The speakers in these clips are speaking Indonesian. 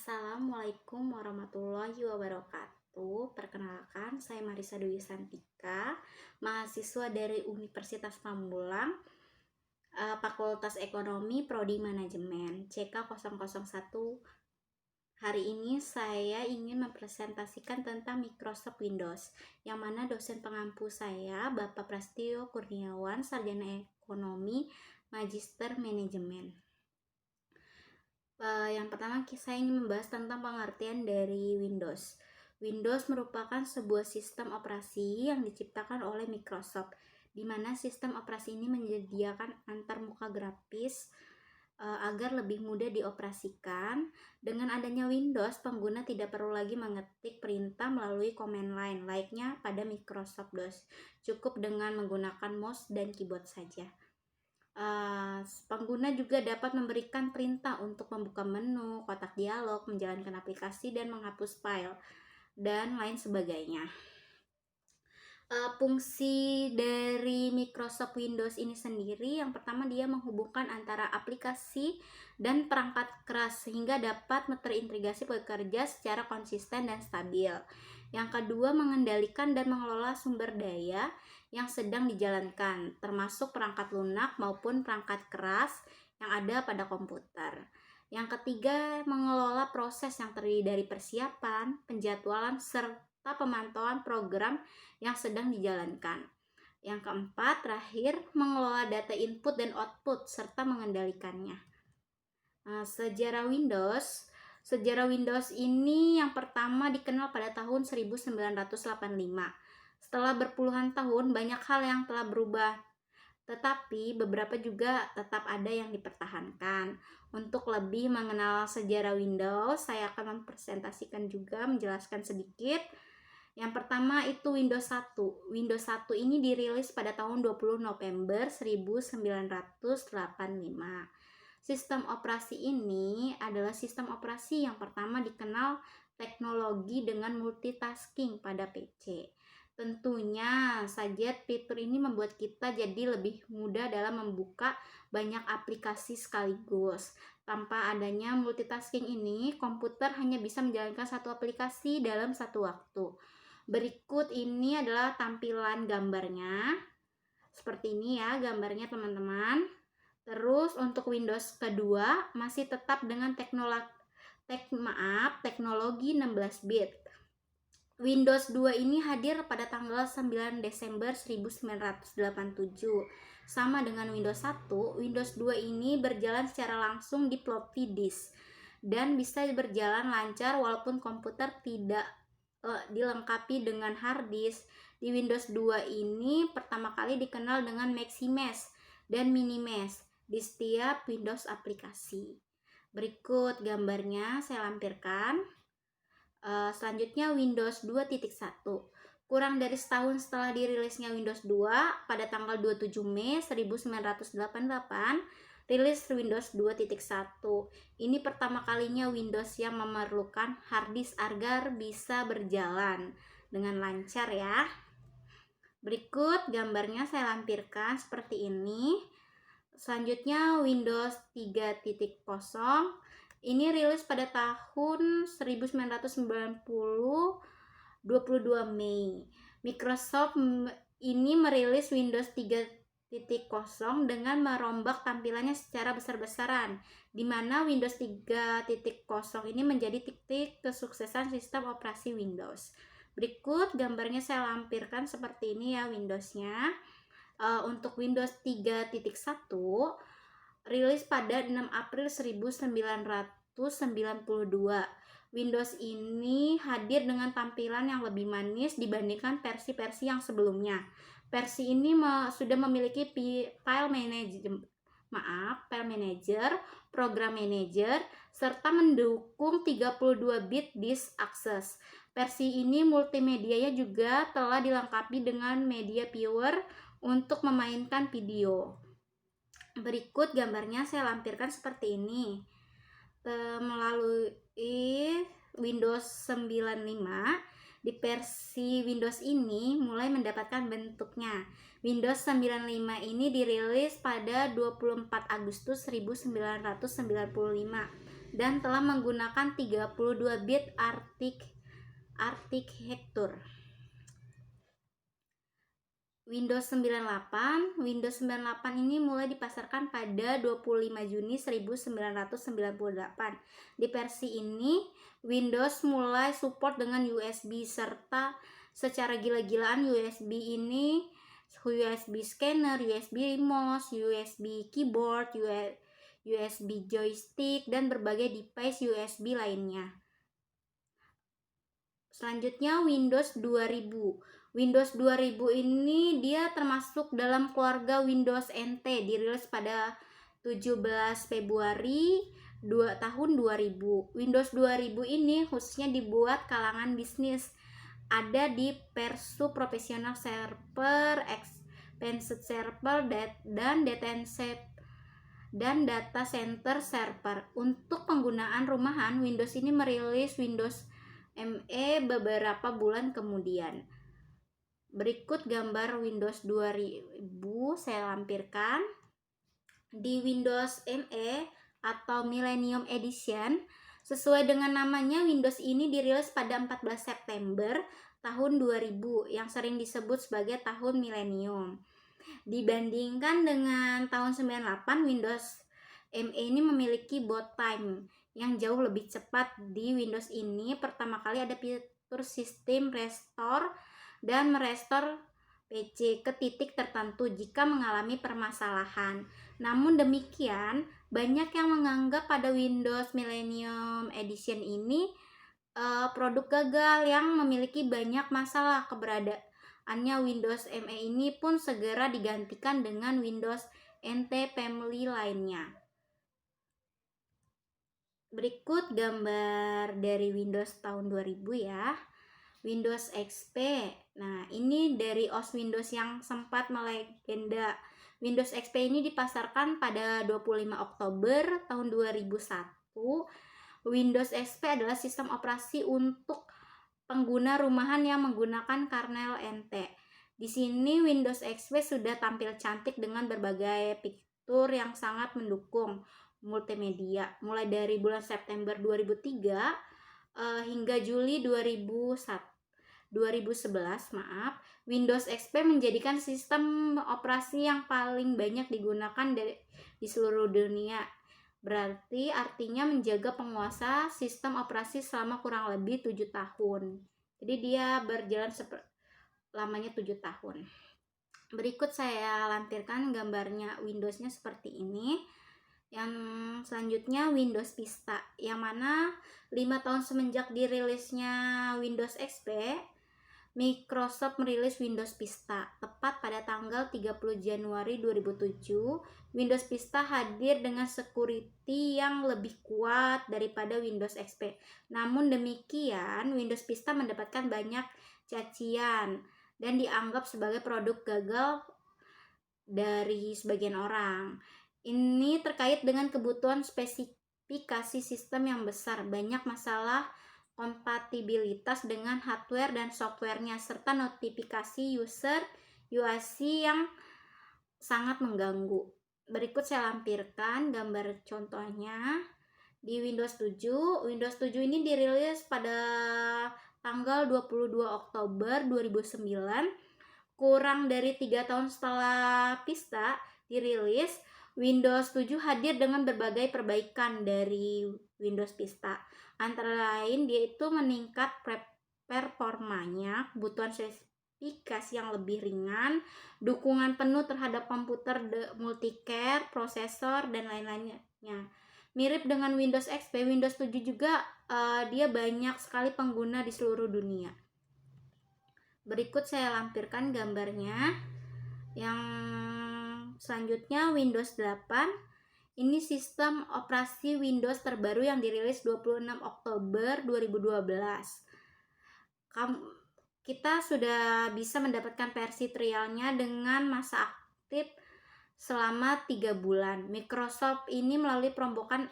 Assalamualaikum warahmatullahi wabarakatuh. Perkenalkan, saya Marisa Dwi Santika, mahasiswa dari Universitas Pamulang, Fakultas Ekonomi Prodi Manajemen CK001. Hari ini saya ingin mempresentasikan tentang Microsoft Windows, yang mana dosen pengampu saya Bapak Prastio Kurniawan, Sarjana Ekonomi, Magister Manajemen. Yang pertama saya ingin membahas tentang pengertian dari Windows. Windows merupakan sebuah sistem operasi yang diciptakan oleh Microsoft, di mana sistem operasi ini menyediakan antarmuka grafis agar lebih mudah dioperasikan. Dengan adanya Windows, pengguna tidak perlu lagi mengetik perintah melalui command line layaknya pada Microsoft DOS. Cukup dengan menggunakan mouse dan keyboard saja. Pengguna juga dapat memberikan perintah untuk membuka menu, kotak dialog, menjalankan aplikasi, dan menghapus file, dan lain sebagainya. Fungsi dari Microsoft Windows ini sendiri, yang pertama dia menghubungkan antara aplikasi dan perangkat keras sehingga dapat terintegrasi bekerja secara konsisten dan stabil. Yang kedua, mengendalikan dan mengelola sumber daya yang sedang dijalankan, termasuk perangkat lunak maupun perangkat keras yang ada pada komputer. Yang ketiga, mengelola proses yang terdiri dari persiapan, penjadwalan, serta pemantauan program yang sedang dijalankan. Yang keempat, terakhir, mengelola data input dan output serta mengendalikannya. Sejarah Windows ini yang pertama dikenal pada tahun 1985. Setelah berpuluhan tahun, banyak hal yang telah berubah, tetapi beberapa juga tetap ada yang dipertahankan. Untuk lebih mengenal sejarah Windows, saya akan mempresentasikan juga, menjelaskan sedikit. Yang pertama itu Windows 1. Windows 1 ini dirilis pada tahun 20 November 1985. Sistem operasi ini adalah sistem operasi yang pertama dikenal teknologi dengan multitasking pada PC. Tentunya saja fitur ini membuat kita jadi lebih mudah dalam membuka banyak aplikasi sekaligus. Tanpa adanya multitasking ini, komputer hanya bisa menjalankan satu aplikasi dalam satu waktu. Berikut ini adalah tampilan gambarnya. Seperti ini ya gambarnya teman-teman. Terus untuk Windows kedua masih tetap dengan teknologi 16 bit. Windows 2 ini hadir pada tanggal 9 Desember 1987. Sama dengan Windows 1, Windows 2 ini berjalan secara langsung di floppy disk dan bisa berjalan lancar walaupun komputer tidak dilengkapi dengan hard disk. Di Windows 2 ini pertama kali dikenal dengan Maximesh dan Minimesh di setiap Windows aplikasi. Berikut gambarnya saya lampirkan. Selanjutnya Windows 2.1. Kurang dari setahun setelah dirilisnya Windows 2, pada tanggal 27 Mei 1988, rilis Windows 2.1. Ini pertama kalinya Windows yang memerlukan hard disk agar bisa berjalan dengan lancar ya. Berikut gambarnya saya lampirkan seperti ini. Selanjutnya Windows 3.0. Ini rilis pada tahun 1990, 22 Mei. Microsoft ini merilis Windows 3.0 dengan merombak tampilannya secara besar-besaran, di mana Windows 3.0 ini menjadi titik kesuksesan sistem operasi Windows. Berikut gambarnya saya lampirkan seperti ini ya Windowsnya. Untuk Windows 3.1 rilis pada 6 April 1992. Windows ini hadir dengan tampilan yang lebih manis dibandingkan versi-versi yang sebelumnya. Versi ini sudah memiliki file manager, program manager, serta mendukung 32 bit disk access. Versi ini multimedianya juga telah dilengkapi dengan media viewer untuk memainkan video. Berikut gambarnya saya lampirkan seperti ini. Melalui Windows 95, di versi Windows ini mulai mendapatkan bentuknya. Windows 95 ini dirilis pada 24 Agustus 1995 dan telah menggunakan 32 bit architecture. Windows 98 ini mulai dipasarkan pada 25 Juni 1998. Di versi ini, Windows mulai support dengan USB serta secara gila-gilaan USB ini USB scanner, USB mouse, USB keyboard, USB joystick, dan berbagai device USB lainnya. Selanjutnya Windows 2000. Windows 2000 ini dia termasuk dalam keluarga Windows NT, dirilis pada 17 Februari tahun 2000. Windows 2000 ini khususnya dibuat kalangan bisnis. Ada di Persu Professional Server, Expensive Server, dan Data Center Server. Untuk penggunaan rumahan, Windows ini merilis Windows ME beberapa bulan kemudian. Berikut gambar Windows 2000 saya lampirkan. Di Windows ME atau Millennium Edition, sesuai dengan namanya, Windows ini dirilis pada 14 September tahun 2000 yang sering disebut sebagai tahun milenium. Dibandingkan dengan tahun 98, Windows ME ini memiliki boot time yang jauh lebih cepat. Di Windows ini pertama kali ada fitur sistem restore dan merestore PC ke titik tertentu jika mengalami permasalahan. Namun demikian, banyak yang menganggap pada Windows Millennium Edition ini produk gagal yang memiliki banyak masalah. Keberadaannya Windows ME ini pun segera digantikan dengan Windows NT Family lainnya. Berikut gambar dari Windows tahun 2000 ya. Windows XP. Nah, ini dari OS Windows yang sempat melegenda. Windows XP ini dipasarkan pada 25 Oktober tahun 2001. Windows XP adalah sistem operasi untuk pengguna rumahan yang menggunakan kernel NT. Di sini Windows XP sudah tampil cantik dengan berbagai fitur yang sangat mendukung multimedia. Mulai dari bulan September 2003 hingga Juli 2011, Windows XP menjadikan sistem operasi yang paling banyak digunakan di seluruh dunia. Berarti artinya menjaga penguasa sistem operasi selama kurang lebih 7 tahun. Jadi dia berjalan lamanya 7 tahun. Berikut saya lampirkan gambarnya Windowsnya seperti ini. Yang selanjutnya Windows Vista, yang mana 5 tahun semenjak dirilisnya Windows XP, Microsoft merilis Windows Vista. Tepat pada tanggal 30 Januari 2007, Windows Vista hadir dengan security yang lebih kuat daripada Windows XP. Namun demikian, Windows Vista mendapatkan banyak cacian dan dianggap sebagai produk gagal dari sebagian orang. Ini terkait dengan kebutuhan spesifikasi sistem yang besar, banyak masalah kompatibilitas dengan hardware dan softwarenya, serta notifikasi user UAC yang sangat mengganggu. Berikut saya lampirkan gambar contohnya. Di Windows 7, Windows 7 ini dirilis pada tanggal 22 Oktober 2009. Kurang dari 3 tahun setelah Vista dirilis, Windows 7 hadir dengan berbagai perbaikan dari Windows Vista. Antara lain, dia itu meningkat performanya, kebutuhan spesifikasi yang lebih ringan, dukungan penuh terhadap komputer multi-core, prosesor, dan lain-lainnya. Mirip dengan Windows XP, Windows 7 juga dia banyak sekali pengguna di seluruh dunia. Berikut saya lampirkan gambarnya. Yang selanjutnya Windows 8. Ini sistem operasi Windows terbaru yang dirilis 26 Oktober 2012. Kita sudah bisa mendapatkan versi trialnya dengan masa aktif selama 3 bulan. Microsoft ini melalui perombakan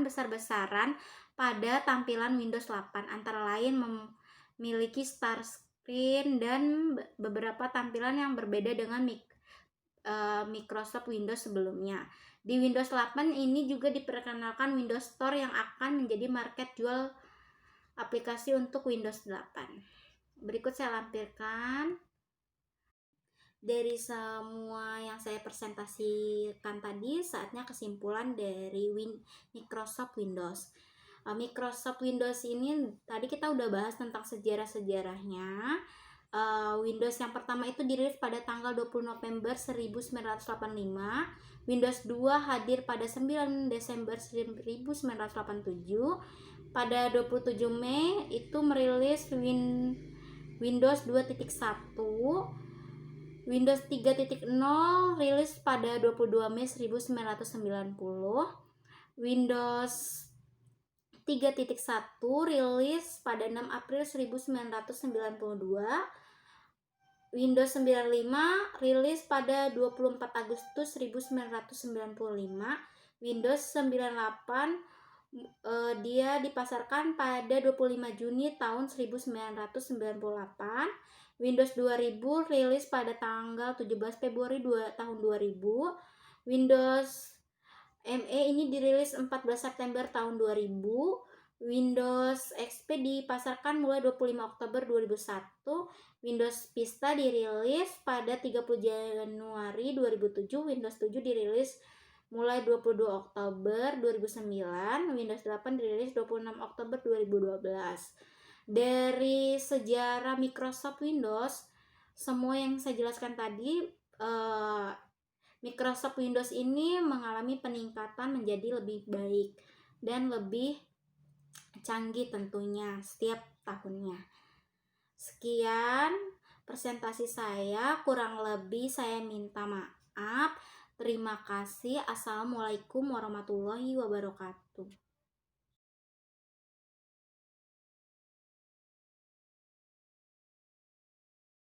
besar-besaran pada tampilan Windows 8, antara lain memiliki Start Screen dan beberapa tampilan yang berbeda dengan Microsoft Windows sebelumnya. Di Windows 8 ini juga diperkenalkan Windows Store yang akan menjadi market jual aplikasi untuk Windows 8. Berikut saya lampirkan. Dari semua yang saya presentasikan tadi, saatnya kesimpulan dari Microsoft Windows. Microsoft Windows ini tadi kita udah bahas tentang sejarah-sejarahnya. Windows yang pertama itu dirilis pada tanggal 20 November 1985. Windows 2 hadir pada 9 Desember 1987. Pada 27 Mei itu merilis Windows 2.1. Windows 3.0 rilis pada 22 Mei 1990. Windows 3.1 rilis pada 6 April 1992. Windows 95 rilis pada 24 Agustus 1995. Windows 98 dia dipasarkan pada 25 Juni tahun 1998. Windows 2000 rilis pada tanggal 17 Februari tahun 2000. Windows ME ini dirilis 14 September tahun 2000. Windows XP dipasarkan mulai 25 Oktober 2001. Windows Vista dirilis pada 30 Januari 2007. Windows 7 dirilis mulai 22 Oktober 2009. Windows 8 dirilis 26 Oktober 2012. Dari sejarah Microsoft Windows, semua yang saya jelaskan tadi, Microsoft Windows ini mengalami peningkatan menjadi lebih baik dan lebih canggih tentunya setiap tahunnya. Sekian presentasi saya, kurang lebih saya minta maaf. Terima kasih. Assalamualaikum warahmatullahi wabarakatuh.